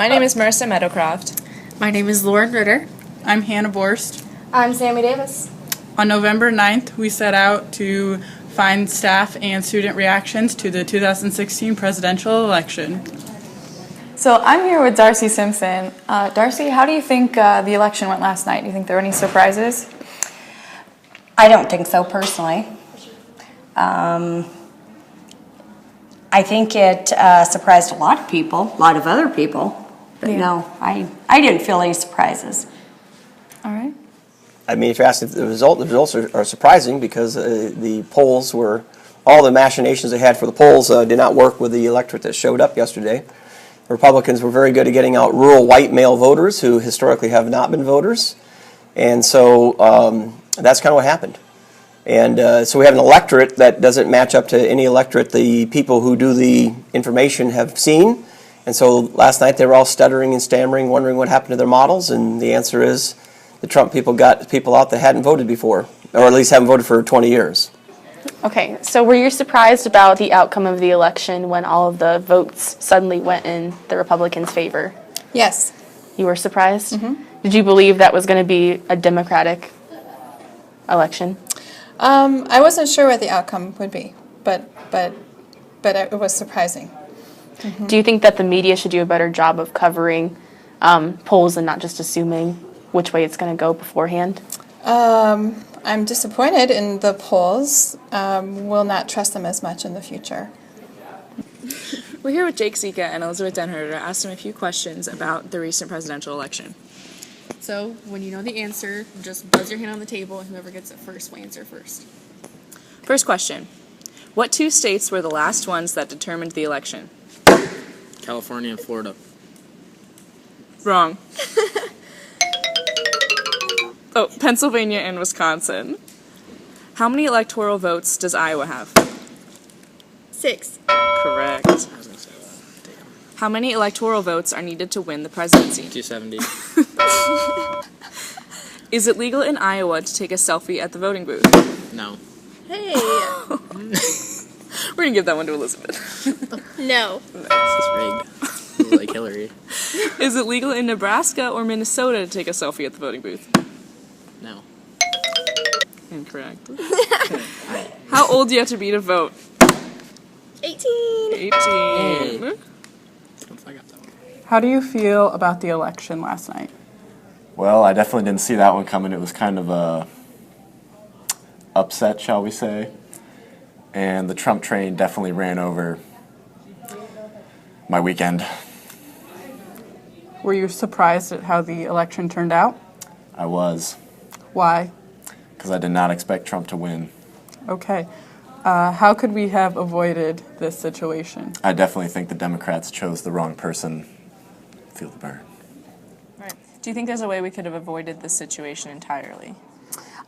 My name is Marissa Meadowcroft. My name is Lauren Ritter. I'm Hannah Borst. I'm Sammy Davis. On November 9th, we set out to find staff and student reactions to the 2016 presidential election. So I'm here with Darcy Simpson. Darcy, how do you think the election went last night? Do you think there were any surprises? I don't think so personally. I think it surprised a lot of people, a lot of other people. But Yeah. no, I didn't feel any surprises. All right. I mean, if you're asking the results are surprising because the polls were, all the machinations they had for the polls did not work with the electorate that showed up yesterday. The Republicans were very good at getting out rural white male voters who historically have not been voters. And so that's kind of what happened. And so we have an electorate that doesn't match up to any electorate the people who do the information have seen. And so last night they were all stuttering and stammering, wondering what happened to their models. And the answer is the Trump people got people out that hadn't voted before, or at least haven't voted for 20 years. Okay, so were you surprised about the outcome of the election when all of the votes suddenly went in the Republicans' favor? Yes. You were surprised? Mm-hmm. Did you believe that was going to be a Democratic election? I wasn't sure what the outcome would be, but it was surprising. Mm-hmm. Do you think that the media should do a better job of covering polls and not just assuming which way it's going to go beforehand? I'm disappointed in the polls. Will not trust them as much in the future. We're here with Jake Zika and Elizabeth Denherter. Asked them a few questions about the recent presidential election. So, when you know the answer, just buzz your hand on the table, and whoever gets it first will answer first. First question. What two states were the last ones that determined the election? California and Florida. Wrong. Oh, Pennsylvania and Wisconsin. How many electoral votes does Iowa have? 6. Correct. I was going to say that. Damn. How many electoral votes are needed to win the presidency? 270. Is it legal in Iowa to take a selfie at the voting booth? No. Hey! We're going to give that one to Elizabeth. No. This is rigged. Like Hillary. Is it legal in Nebraska or Minnesota to take a selfie at the voting booth? No. Incorrect. How old do you have to be to vote? 18. 18. I got that one. How do you feel about the election last night? Well, I definitely didn't see that one coming. It was kind of a upset, shall we say. And the Trump train definitely ran over my weekend. Were you surprised at how the election turned out? I was, Why? because I did not expect Trump to win. Okay. How could we have avoided this situation? I definitely think the Democrats chose the wrong person. Feel the burn. Right. Do you think there's a way we could have avoided this situation entirely?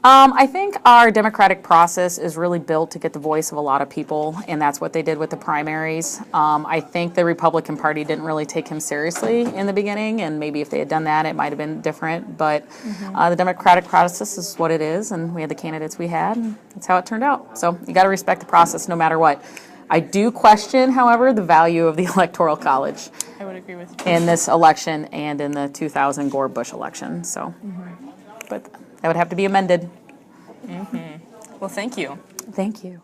I think our democratic process is really built to get the voice of a lot of people, and that's what they did with the primaries. I think the Republican Party didn't really take him seriously in the beginning, and maybe if they had done that, it might have been different. But the democratic process is what it is, and we had the candidates we had, and that's how it turned out. So you got to respect the process no matter what. I do question, however, the value of the Electoral College I would agree with you. in this election and in the 2000 Gore-Bush election. So, but that would have to be amended. Well, thank you. Thank you.